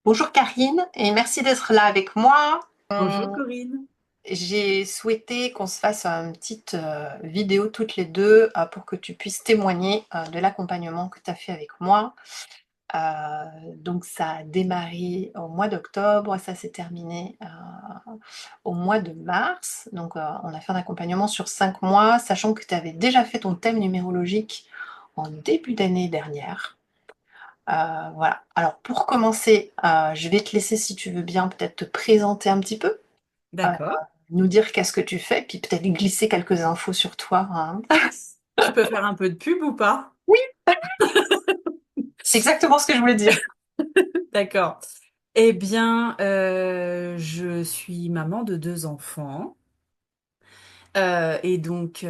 Bonjour Karine et merci d'être là avec moi. Bonjour Corinne. J'ai souhaité qu'on se fasse une petite vidéo toutes les deux pour que tu puisses témoigner de l'accompagnement que tu as fait avec moi. Donc ça a démarré au mois d'octobre, ça s'est terminé au mois de mars. Donc on a fait un accompagnement sur 5 mois, sachant que tu avais déjà fait ton thème numérologique en début d'année dernière. Voilà. Alors pour commencer, je vais te laisser si tu veux bien peut-être te présenter un petit peu, euh, D'accord. nous dire qu'est-ce que tu fais, puis peut-être glisser quelques infos sur toi, hein. Je peux faire un peu de pub ou pas? Oui, c'est exactement ce que je voulais dire. D'accord. Eh bien, je suis maman de deux enfants. Et donc,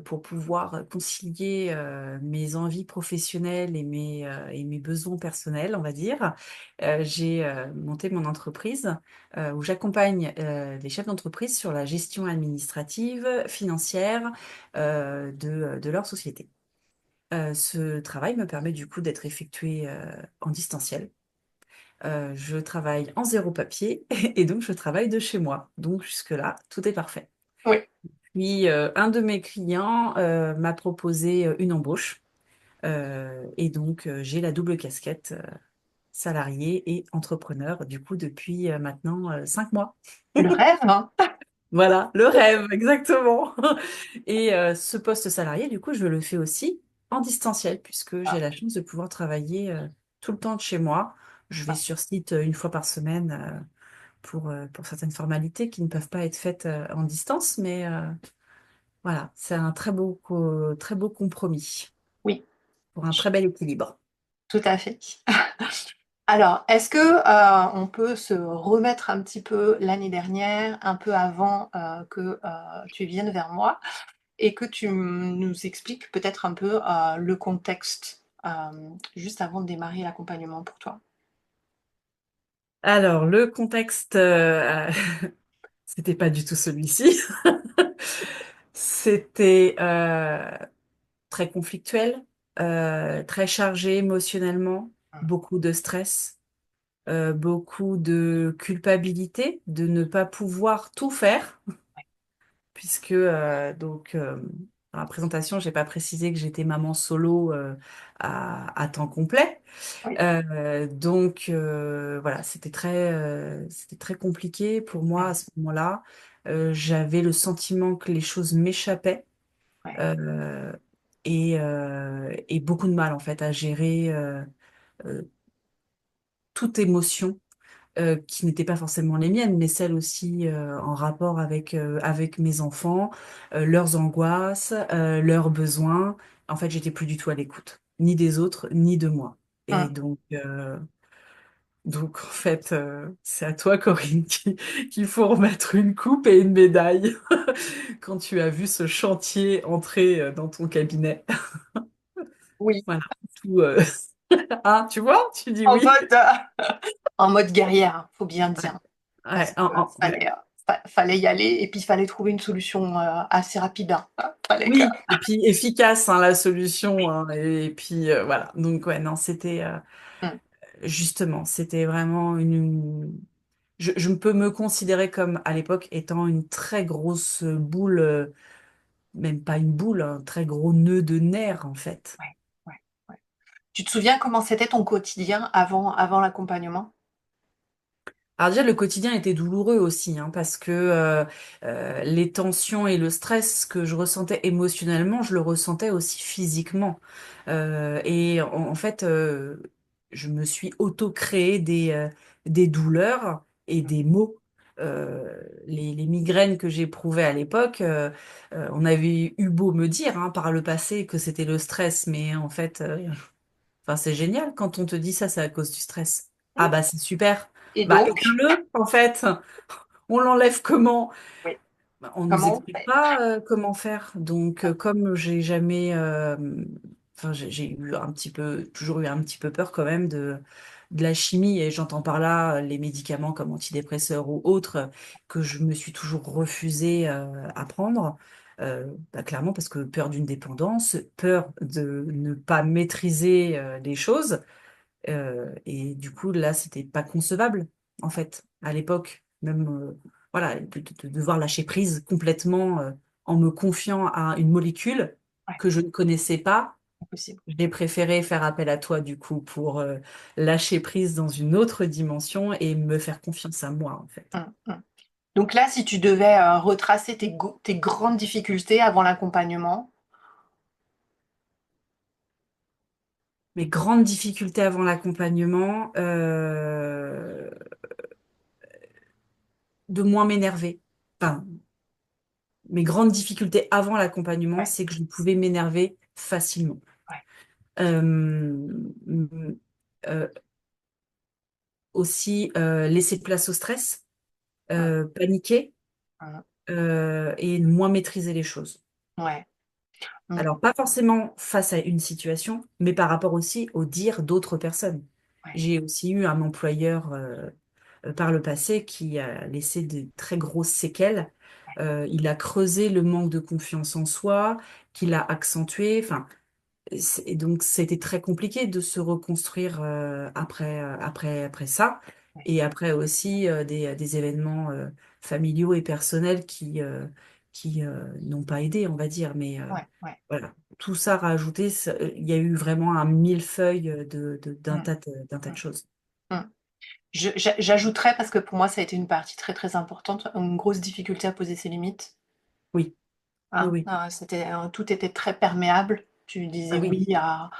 pour pouvoir concilier mes envies professionnelles et mes besoins personnels, on va dire, j'ai monté mon entreprise où j'accompagne les chefs d'entreprise sur la gestion administrative, financière de leur société. Ce travail me permet du coup d'être effectué en distanciel. Je travaille en zéro papier et donc je travaille de chez moi. Donc jusque-là, tout est parfait. Oui, Puis un de mes clients m'a proposé une embauche. Et donc j'ai la double casquette salarié et entrepreneur du coup depuis maintenant 5 mois. le rêve, hein. Voilà, le rêve, exactement. Et ce poste salarié, du coup, je le fais aussi en distanciel, puisque j'ai Ah, la chance de pouvoir travailler tout le temps de chez moi. Je vais ah, sur site une fois par semaine pour certaines formalités qui ne peuvent pas être faites en distance, mais voilà, c'est un très beau compromis oui, pour un très bel équilibre. tout à fait. Alors, est-ce que on peut se remettre un petit peu l'année dernière, un peu avant que tu viennes vers moi, et que tu nous expliques peut-être un peu le contexte juste avant de démarrer l'accompagnement pour toi? Alors, le contexte, c'était pas du tout celui-ci. C'était très conflictuel, très chargé émotionnellement, beaucoup de stress, beaucoup de culpabilité de ne pas pouvoir tout faire, puisque dans la présentation, j'ai pas précisé que j'étais maman solo à temps complet. Oui. Voilà, c'était très compliqué pour moi à ce moment-là. J'avais le sentiment que les choses m'échappaient Ouais, euh, et beaucoup de mal en fait à gérer euh, toute émotion qui n'était pas forcément les miennes, mais celles aussi en rapport avec mes enfants, leurs angoisses, leurs besoins. En fait, j'étais plus du tout à l'écoute, ni des autres, ni de moi. Et hum, donc en fait, c'est à toi, Corinne, qu'il faut remettre une coupe et une médaille quand tu as vu ce chantier entrer dans ton cabinet. oui, Voilà, tout. Ah, tu vois, tu dis en oui. mode, en mode guerrière, hein, faut bien Ouais, dire, parce ouais, que ouais. fallait y aller et puis il fallait trouver une solution assez rapide, hein. Fallait que... Oui, et puis efficace, hein, la solution, hein, et puis voilà. Donc ouais, non, c'était Hum, justement, c'était vraiment je peux me considérer comme à l'époque étant une très grosse boule, même pas une boule, un très gros nœud de nerfs en fait. ouais, ouais, ouais. Tu te souviens comment c'était ton quotidien avant l'accompagnement? Alors déjà, le quotidien était douloureux aussi, hein, parce que les tensions et le stress que je ressentais émotionnellement, je le ressentais aussi physiquement. En fait, je me suis auto-créé des douleurs et des maux. Les migraines que j'éprouvais à l'époque, on avait eu beau me dire hein, par le passé que c'était le stress, mais en fait, enfin, c'est génial quand on te dit ça, c'est à cause du stress. Ah Hum. bah c'est super. Et Bah donc, éteins-le, en fait. On l'enlève comment? oui, Bah, on nous comment on explique fait? pas comment faire. Donc comme j'ai jamais, enfin j'ai eu un petit peu, toujours eu un petit peu peur quand même de la chimie et j'entends par là les médicaments comme antidépresseurs ou autres que je me suis toujours refusée à prendre. Bah, clairement parce que peur d'une dépendance, peur de ne pas maîtriser les choses. Et du coup, là, c'était pas concevable, en fait, à l'époque, même, voilà, de devoir lâcher prise complètement en me confiant à une molécule Ouais, que je ne connaissais pas. impossible. J'ai préféré faire appel à toi, du coup, pour lâcher prise dans une autre dimension et me faire confiance à moi, en fait. Donc là, si tu devais retracer tes grandes difficultés avant l'accompagnement, Mes grandes difficultés avant l'accompagnement, de moins m'énerver. Enfin, mes grandes difficultés avant l'accompagnement, ouais, c'est que je pouvais m'énerver facilement. ouais, Euh, euh, Aussi laisser place au stress, hum, paniquer hum, et moins maîtriser les choses. ouais, hum, Alors, pas forcément face à une situation, mais par rapport aussi au dire d'autres personnes. ouais, J'ai aussi eu un employeur par le passé qui a laissé de très grosses séquelles. Il a creusé le manque de confiance en soi, qu'il a accentué. Enfin, et donc, c'était très compliqué de se reconstruire après ça. ouais, Et après aussi des événements familiaux et personnels qui n'ont pas aidé, on va dire. Mais ouais, ouais, voilà, tout ça rajouté, il y a eu vraiment un millefeuille hum, d'un tas de hum, choses. hum. J'ajouterais, parce que pour moi, ça a été une partie très très importante, une grosse difficulté à poser ses limites. Oui, oui, Hein. oui. Tout était très perméable. Tu Ah disais oui. oui à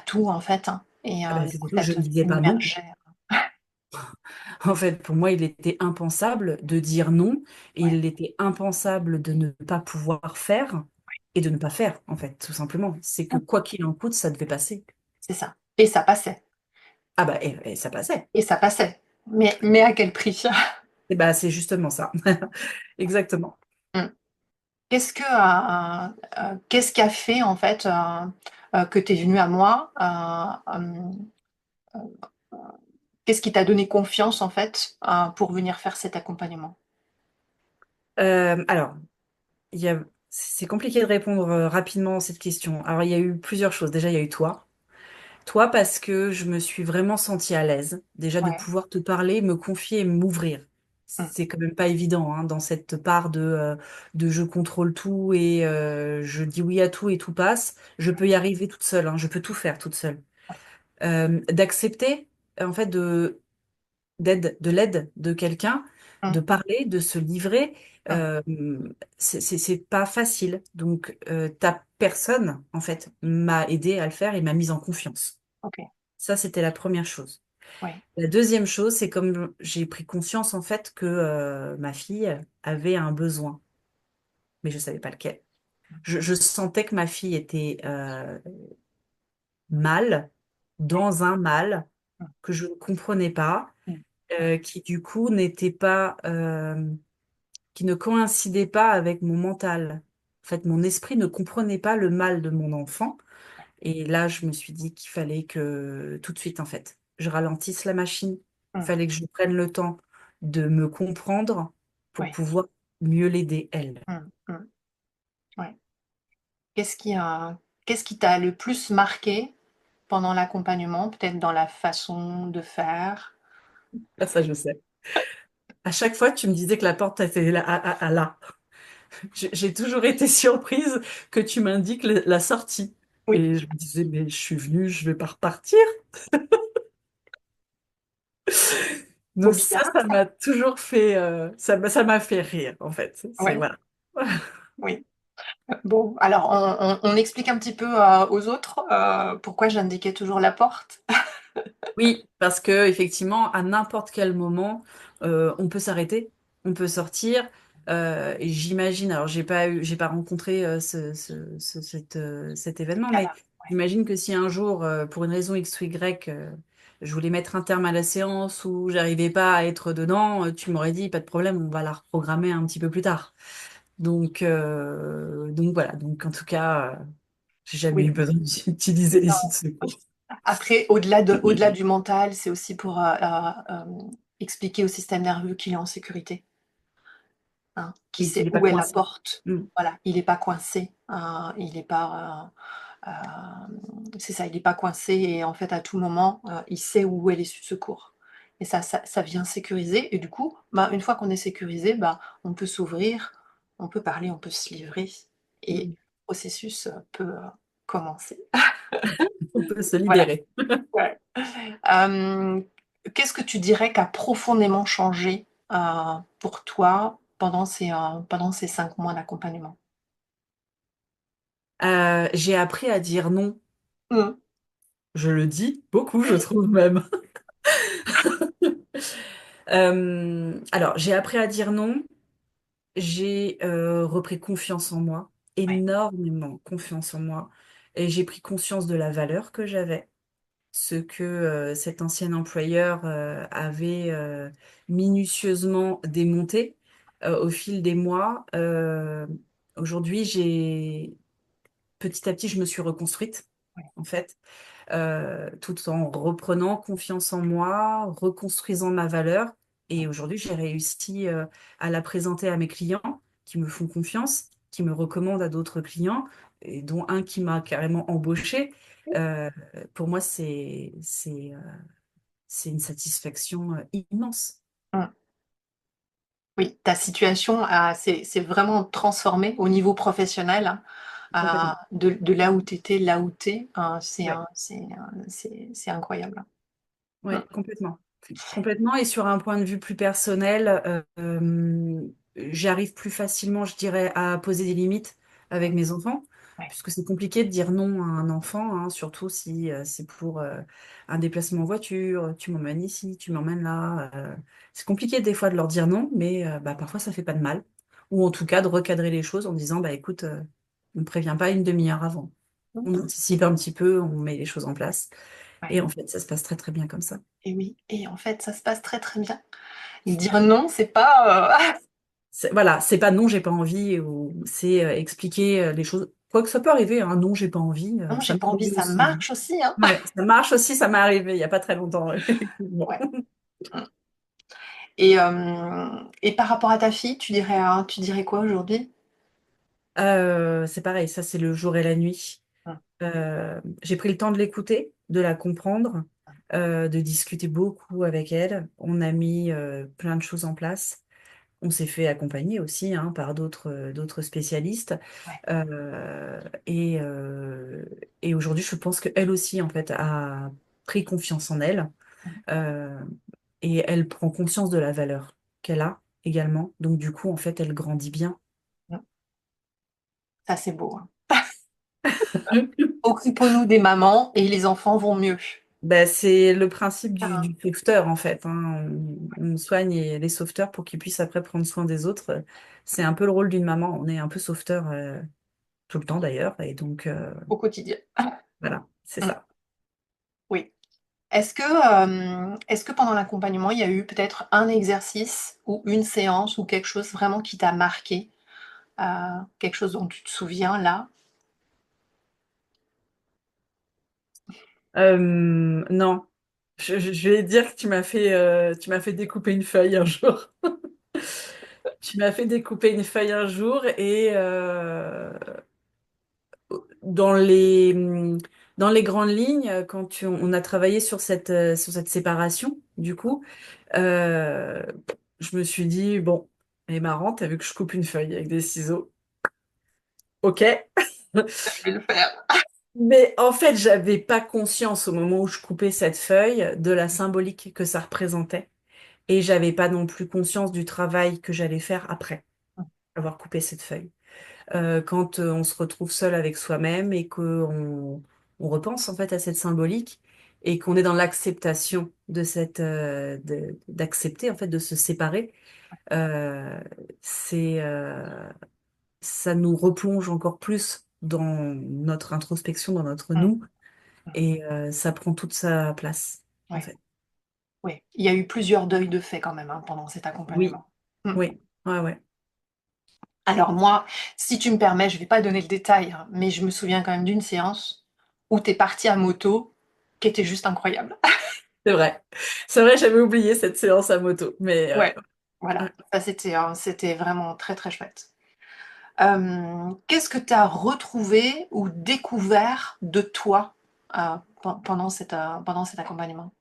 tout, en fait. Hein. Et Ah ben, du c'est coup, surtout que ça je te ne disais pas non. submergeait. En fait, pour moi, il était impensable de dire non et Ouais, il était impensable de ne pas pouvoir faire et de ne pas faire, en fait, tout simplement. C'est que hum, quoi qu'il en coûte, ça devait passer. c'est ça. Et ça passait. Ah bah, et ça passait. Et ça passait. Mais à quel prix? Et bah, c'est justement ça. Exactement. Hum. Qu'est-ce qui a fait, en fait, que tu es venu à moi? Qu'est-ce qui t'a donné confiance, en fait, pour venir faire cet accompagnement? Alors, c'est compliqué de répondre rapidement à cette question. Alors, il y a eu plusieurs choses. Déjà, il y a eu toi. Toi, parce que je me suis vraiment sentie à l'aise, déjà de Ouais. pouvoir te parler, me confier et m'ouvrir. Hum, C'est quand même pas évident hein, dans cette part de je contrôle tout et je dis oui à tout et tout passe. Je peux y arriver toute seule, hein, je peux tout faire toute seule. D'accepter, en fait, de l'aide de quelqu'un, de hum, parler, de se livrer, hum. euh, c'est pas facile. Donc, ta personne, en fait, m'a aidé à le faire et m'a mise en confiance. Ok. Ça, c'était la première chose. Ouais. La deuxième chose, c'est comme j'ai pris conscience en fait que ma fille avait un besoin, mais je savais pas lequel. Je sentais que ma fille était mal, Ouais. dans un mal Hum, que je ne comprenais pas, hum. Ouais. qui du coup n'était pas, qui ne coïncidait pas avec mon mental. En fait, mon esprit ne comprenait pas le mal de mon enfant. Et là, je me suis dit qu'il fallait que tout de suite, en fait, je ralentisse la machine. Il Hum, fallait que je prenne le temps de me comprendre pour ouais. pouvoir mieux l'aider, elle. Hum. Ouais. Qu'est-ce qui a qu'est-ce qui t'a le plus marqué pendant l'accompagnement? Peut-être dans la façon de faire? Ah, ça, je sais. À chaque fois, tu me disais que la porte était là. Là. J'ai toujours été surprise que tu m'indiques la sortie. Oui, Et je me disais, mais je suis venue, je vais pas repartir. trop Donc bizarre ça ça. m'a toujours fait, ça m'a fait rire, en fait. C'est Ouais, voilà. oui. Bon, alors on explique un petit peu, aux autres, pourquoi j'indiquais toujours la porte? Oui, parce que effectivement, à n'importe quel moment, on peut s'arrêter, on peut sortir. Et j'imagine, alors j'ai pas rencontré cet Ce événement, mais cas-là, ouais. j'imagine que si un jour, pour une raison X ou Y, je voulais mettre un terme à la séance ou j'arrivais pas à être dedans, tu m'aurais dit, pas de problème, on va la reprogrammer un petit peu plus tard. Donc voilà. Donc en tout cas, j'ai jamais eu Oui, besoin d'utiliser les sites non. secours. Après, au-delà du mental, c'est aussi pour, expliquer au système nerveux qu'il est en sécurité, hein, qu'il Oui, sait qu'il n'est pas où est la coincé. porte. Mm. Voilà, il est pas coincé, il est pas, heu, c'est ça, il est pas coincé et en fait, à tout moment, il sait où est l'issue de secours et ça vient sécuriser et du coup, bah, une fois qu'on est sécurisé, bah, on peut s'ouvrir, on peut parler, on peut se livrer et le Mm. processus, peut, commencer. On peut se Voilà, libérer. ouais. Hem, qu'est-ce que tu dirais qu'a profondément changé, pour toi pendant ces 5 mois d'accompagnement? J'ai appris à dire non. Mmh. Je le dis beaucoup, je trouve même. Alors, j'ai appris à dire non. J'ai repris confiance en moi, Ouais, énormément confiance en moi. Et j'ai pris conscience de la valeur que j'avais, ce que cet ancien employeur avait minutieusement démonté au fil des mois. Aujourd'hui, petit à petit, je me suis reconstruite, ouais. en fait, tout en reprenant confiance en moi, reconstruisant ma valeur. Et aujourd'hui, j'ai réussi à la présenter à mes clients qui me font confiance, qui me recommandent à d'autres clients, et dont un qui m'a carrément embauché. Euh, pour moi, c'est une satisfaction immense. Mmh. Oui, ta situation s'est vraiment transformée au niveau professionnel, hein, Complètement. de là où tu étais, là où tu es, Ouais, c'est incroyable. Mmh, ouais, complètement. Complètement. Et sur un point de vue plus personnel, j'arrive plus facilement, je dirais, à poser des limites avec mmh, mes enfants, ouais. puisque c'est compliqué de dire non à un enfant, hein, surtout si c'est pour un déplacement en voiture, tu m'emmènes ici, tu m'emmènes là. C'est compliqué des fois de leur dire non, mais bah, parfois ça fait pas de mal. Ou en tout cas de recadrer les choses en disant, bah écoute, on ne prévient pas une demi-heure avant. Mmh On anticipe un petit peu, on met les choses en place. ouais Et en fait, ça se passe très très bien comme ça. et oui et en fait, ça se passe très, très bien. Dire non, c'est pas, Voilà, c'est pas non, j'ai pas envie, ou c'est expliquer les choses. Quoi que ça peut arriver, hein, non, j'ai pas envie, non, ça j'ai m'est pas envie, arrivé ça aussi, hein. marche aussi, hein. Ouais, ça marche aussi, ça m'est arrivé il y a pas très longtemps, effectivement. Ouais, mmh et par rapport à ta fille, tu dirais quoi aujourd'hui? C'est pareil, ça c'est le jour et la nuit. Mmh, J'ai pris le temps de l'écouter, de la comprendre, de discuter beaucoup avec elle. On a mis plein de choses en place. On s'est fait accompagner aussi hein, par d'autres spécialistes. ouais, Euh, et euh, et aujourd'hui, je pense qu'elle aussi, en fait, a pris confiance en elle. mmh, Euh, et elle prend conscience de la valeur qu'elle a également. Donc, du coup, en fait, elle grandit bien. mmh. Ça, c'est beau, hein. Occupons-nous des mamans et les enfants vont mieux. Ben, c'est le principe Ah, du sauveteur, en fait, hein. On soigne les sauveteurs pour qu'ils puissent après prendre soin des autres. C'est un peu le rôle d'une maman. On est un peu sauveteur tout le temps, d'ailleurs. Et donc, au quotidien. voilà, c'est Mmh, ça. oui. Est-ce que pendant l'accompagnement, il y a eu peut-être un exercice ou une séance ou quelque chose vraiment qui t'a marqué? Quelque chose dont tu te souviens là? Non, je vais dire que tu m'as fait découper une feuille un jour. Tu m'as fait découper une feuille un jour et dans dans les grandes lignes, quand on a travaillé sur cette séparation, du coup, euh, je me suis dit, bon, elle est marrante, t'as vu que je coupe une feuille avec des ciseaux. Ok. Je vais le faire. Mais en fait, j'avais pas conscience au moment où je coupais cette feuille de la symbolique que ça représentait. Et j'avais pas non plus conscience du travail que j'allais faire après avoir coupé cette feuille. Quand on se retrouve seul avec soi-même et qu'on on repense en fait à cette symbolique et qu'on est dans l'acceptation de d'accepter en fait de se séparer, euh, c'est ça nous replonge encore plus dans notre introspection, dans notre Mmh, nous mmh, et ça prend toute sa place en ouais, fait. ouais. Il y a eu plusieurs deuils de fait quand même, hein, pendant cet Oui, accompagnement. Mmh. oui, ouais, ouais. Alors moi, si tu me permets, je vais pas donner le détail, hein, mais je me souviens quand même d'une séance où tu es parti à moto, qui était juste incroyable. C'est vrai. C'est vrai, j'avais oublié cette séance à moto, mais Ouais, ouais. voilà, ça c'était vraiment très, très chouette. Qu'est-ce que tu as retrouvé ou découvert de toi pendant cet accompagnement?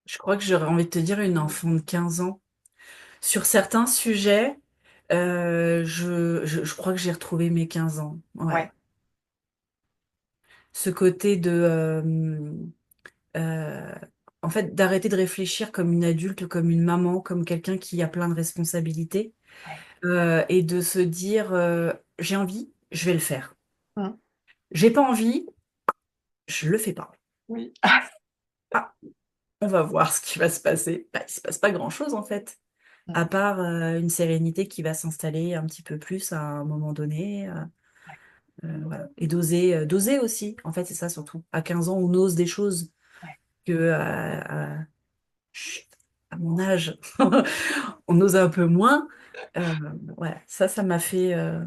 Je crois que j'aurais envie de te dire une enfant de 15 ans. Sur certains sujets, je crois que j'ai retrouvé mes 15 ans. Ouais. Ouais. Ce côté euh, en fait, d'arrêter de réfléchir comme une adulte, comme une maman, comme quelqu'un qui a plein de responsabilités, Ouais. et de se dire, j'ai envie, je vais le faire. Mmh. J'ai pas envie, je le fais pas. Oui. Ah, on va voir ce qui va se passer. Bah, il se passe pas grand-chose en fait, Mmh. à part une sérénité qui va s'installer un petit peu plus à un moment donné. Ouais, Voilà. Et d'oser aussi. En fait, c'est ça surtout. À 15 ans, on ose des choses ouais, que chut, à mon âge, on ose un peu moins. Euh, ouais, ça m'a fait. En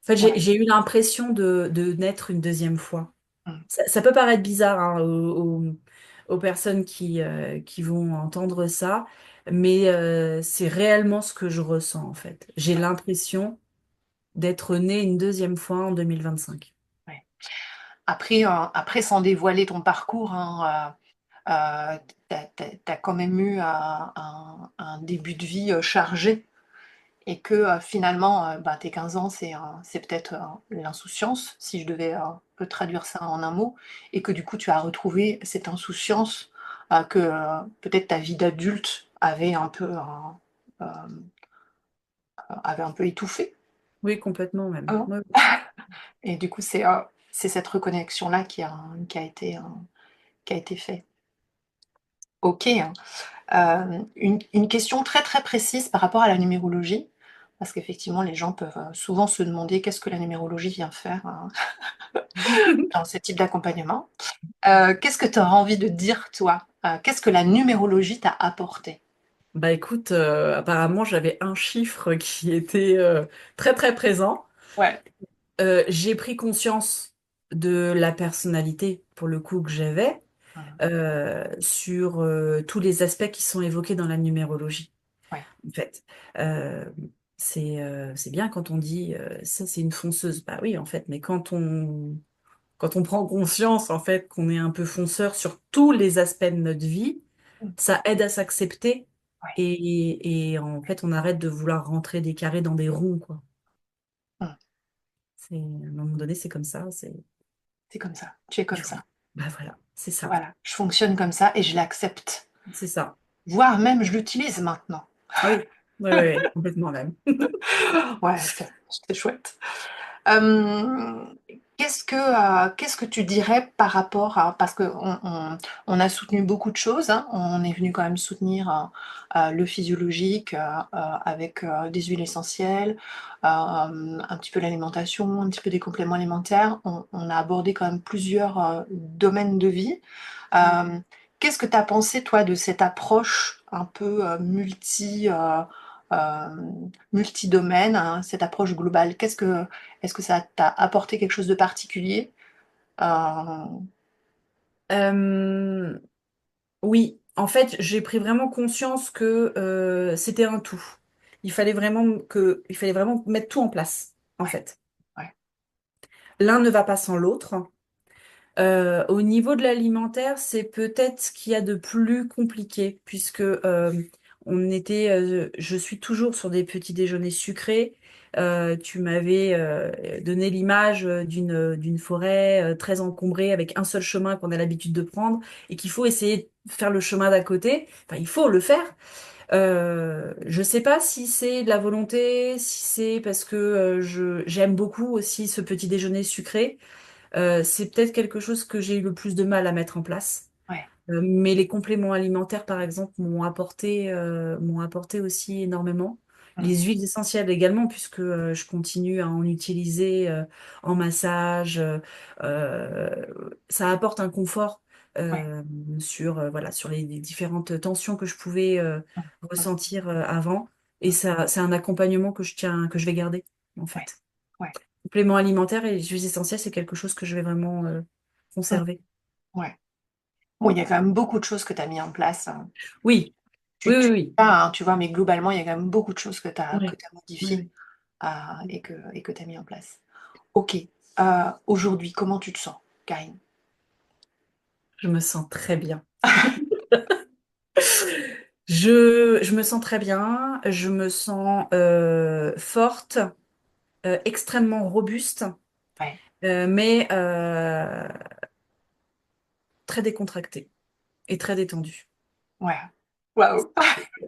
fait, ouais. j'ai eu l'impression de naître une deuxième fois. Mmh. Ça peut paraître bizarre hein, aux personnes qui vont entendre ça, mais c'est réellement ce que je ressens en fait. J'ai Ouais, l'impression d'être née une deuxième fois en 2025. ouais. Après sans dévoiler ton parcours, hein, tu as quand même eu un début de vie, chargé et que, finalement, bah, tes 15 ans, c'est peut-être, l'insouciance, si je devais, un peu traduire ça en un mot et que du coup, tu as retrouvé cette insouciance, que, peut-être ta vie d'adulte avait un peu étouffée, Oui, complètement même. hein? Ouais. Et du coup, c'est cette reconnexion-là qui a été fait. OK, hein. Une question très, très précise par rapport à la numérologie, parce qu'effectivement, les gens peuvent, souvent se demander qu'est-ce que la numérologie vient faire, dans ce type d'accompagnement. Qu'est-ce que tu aurais envie de dire toi? Qu'est-ce que la numérologie t'a apporté? Bah écoute, apparemment j'avais un chiffre qui était très très présent. Ouais. J'ai pris conscience de la personnalité, pour le coup, que j'avais, Mmh. sur tous les aspects qui sont évoqués dans la numérologie, Ouais. en fait. Euh, c'est bien quand on dit ça c'est une fonceuse. Bah oui, en fait, mais quand on prend conscience, en fait, qu'on est un peu fonceur sur tous les aspects de notre vie, Mmh. ça aide à s'accepter Ouais. et en fait, on arrête de vouloir rentrer des carrés dans des ronds, quoi. Mmh. À un moment donné, c'est comme ça, C'est comme ça, tu es il comme faut. ça. Bah voilà, c'est ça, Voilà, je fonctionne comme ça et je l'accepte. c'est ça. Voire même je l'utilise maintenant. Ah oui, oui, oui, oui, complètement même. Ouais, c'est chouette. Hem, qu'est-ce que tu dirais par rapport à parce qu'on a soutenu beaucoup de choses, hein. On est venu quand même soutenir, le physiologique, avec, des huiles essentielles, un petit peu l'alimentation, un petit peu des compléments alimentaires. On a abordé quand même plusieurs, domaines de vie. Hem, qu'est-ce que tu as pensé toi de cette approche un peu, multidomaine, hein, cette approche globale? Est-ce que ça t'a apporté quelque chose de particulier? Heu, Euh, oui, en fait, j'ai pris vraiment conscience que c'était un tout. Il fallait vraiment mettre tout en place, en ouais, fait. ouais, L'un ne va pas sans l'autre. Au niveau de l'alimentaire, c'est peut-être ce qu'il y a de plus compliqué, puisque je suis toujours sur des petits déjeuners sucrés. Tu m'avais donné l'image d'une forêt très encombrée avec un seul chemin qu'on a l'habitude de prendre et qu'il faut essayer de faire le chemin d'à côté. Enfin, il faut le faire. Je sais pas si c'est de la volonté, si c'est parce que j'aime beaucoup aussi ce petit déjeuner sucré. C'est peut-être quelque chose que j'ai eu le plus de mal à mettre en place. ouais. Mais les compléments alimentaires, par exemple, m'ont apporté aussi énormément. Mmh, Les huiles essentielles également, puisque je continue à en utiliser en massage. Euh, Ça apporte un confort ouais. voilà, sur les différentes tensions que je pouvais Mmh, mmh, ressentir avant. Et mmh. ça, c'est un accompagnement que je vais garder, en Ouais, fait. ouais. Compléments alimentaires et les huiles essentielles, c'est quelque chose que je vais vraiment Mmh, conserver. ouais. Bon, il y a quand même beaucoup de choses que tu as mis en place, hein. Oui, oui, Tu oui, dis oui. pas, hein, tu vois? Mais globalement, il y a quand même beaucoup de choses que tu as Oui, oui, modifiées. oui. et que tu as mis en place. Ok. Aujourd'hui, comment tu te sens, Karine? Je me sens très bien. Je me sens très bien, je me sens forte, extrêmement robuste, Ouais, mais très décontractée et très détendue. ouais. Waouh!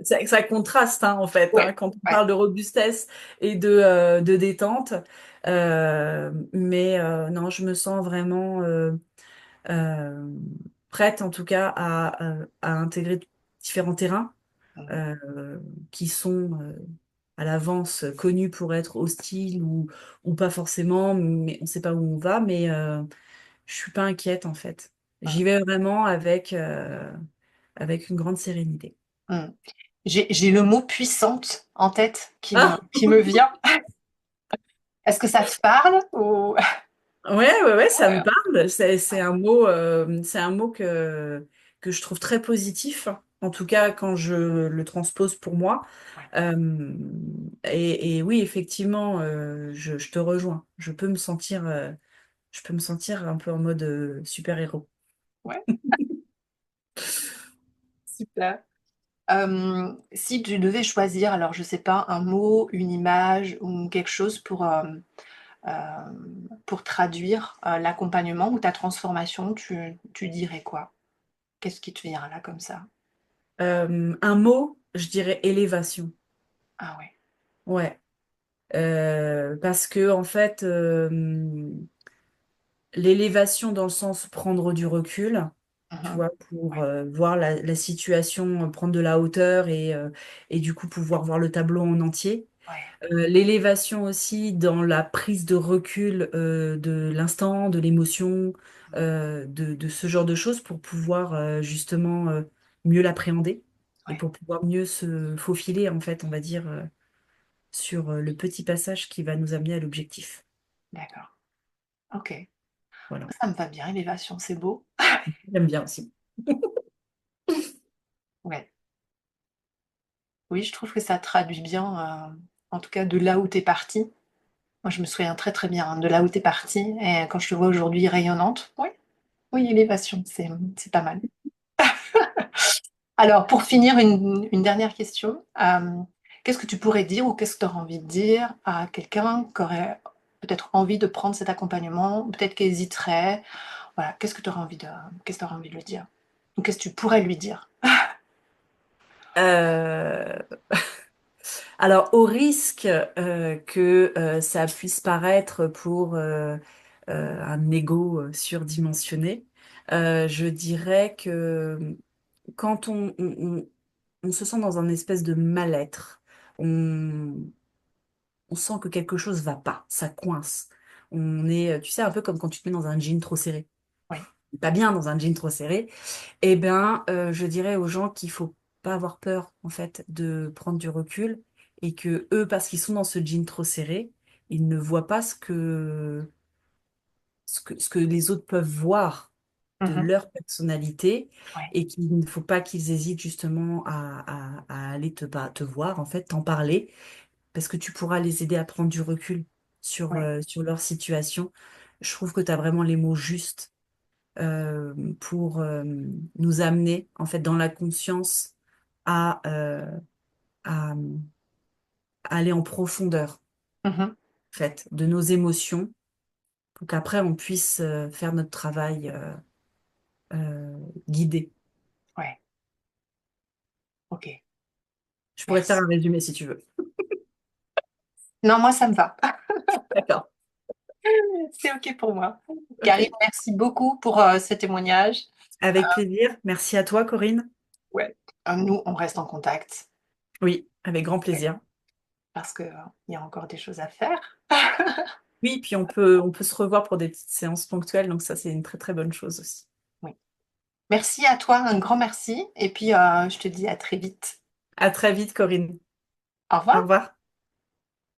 Ça contraste, hein, en fait, Ouais, hein, quand on ouais. parle de robustesse et de détente. Mais non, je me sens vraiment euh, prête, en tout cas, à intégrer différents terrains Mhm. euh, qui sont à l'avance connus pour être hostiles ou pas forcément, mais on ne sait pas où on va. Mais je suis pas inquiète, en fait. J'y vais vraiment avec une grande sérénité. Mhm. J'ai le mot puissante en tête Ah! qui me vient. Est-ce que ça te parle ou... Ouais, ça me Ouais, parle. ouais, C'est un mot que je trouve très positif. En tout cas, quand je le transpose pour moi. ouais, Euh, et oui, effectivement, je te rejoins. Je peux me sentir un peu en mode super-héros. ouais, super. Si tu devais choisir, alors je sais pas, un mot, une image ou quelque chose euh, pour traduire l'accompagnement ou ta transformation, tu dirais quoi? Qu'est-ce qui te vient là comme ça? Un mot, je dirais élévation. Ah ouais. Ouais. Parce que en fait, l'élévation dans le sens prendre du recul, tu Mhm. vois, pour Ouais, voir la situation, prendre de la hauteur et du coup pouvoir voir le tableau en entier. ouais, L'élévation aussi dans la prise de recul de l'instant, de l'émotion, de ce genre de choses pour pouvoir justement mieux l'appréhender et ouais, pour pouvoir mieux se faufiler, en fait, on va dire, sur le petit passage qui va nous amener à l'objectif. d'accord. Ok. Voilà. Ça me va bien, élévation, c'est beau. J'aime bien aussi. Ouais. Oui, je trouve que ça traduit bien, en tout cas, de là où tu es partie. Moi, je me souviens très très bien hein, de là où tu es partie. Et quand je te vois aujourd'hui rayonnante, oui, oui, élévation, c'est pas mal. Alors, pour finir, une dernière question. Qu'est-ce que tu pourrais dire ou qu'est-ce que tu aurais envie de dire à quelqu'un qui aurait peut-être envie de prendre cet accompagnement, ou peut-être qui hésiterait? Voilà, qu'est-ce que tu aurais envie de lui dire? Ou qu'est-ce que tu pourrais lui dire? Euh, Alors, au risque que ça puisse paraître pour un ego surdimensionné, je dirais que quand on se sent dans un espèce de mal-être, on, on sent que quelque chose va pas, ça coince. On est, tu sais, un peu comme quand tu te mets dans un jean trop serré. Oui. Pas bien dans un jean trop serré. Eh bien, je dirais aux gens qu'il faut pas avoir peur, en fait, de prendre du recul et que eux, parce qu'ils sont dans ce jean trop serré, ils ne voient pas ce que les autres peuvent voir de Mhm. leur personnalité Ouais, et qu'il ne faut pas qu'ils hésitent justement à aller te voir, en fait, t'en parler, parce que tu pourras les aider à prendre du recul ouais, sur leur situation. Je trouve que tu as vraiment les mots justes pour nous amener en fait dans la conscience à, à, à aller en profondeur mhm. en fait de nos émotions pour qu'après on puisse faire notre travail guidé. Ouais, ok, Je pourrais te faire merci. un résumé si tu veux. Non, moi, ça me va. D'accord. C'est ok pour moi. Karine, Ok. merci beaucoup pour ce témoignage. Avec plaisir. Merci à toi, Corinne. Ouais. Nous, on reste en contact Oui, avec grand ouais, plaisir. parce que, il y a encore des choses à faire. Oui, puis on peut se revoir pour des petites séances ponctuelles, donc ça, c'est une très très bonne chose aussi. Oui. Merci à toi, un grand merci. Et puis, je te dis à très vite. À très vite, Corinne. Au Au revoir. revoir.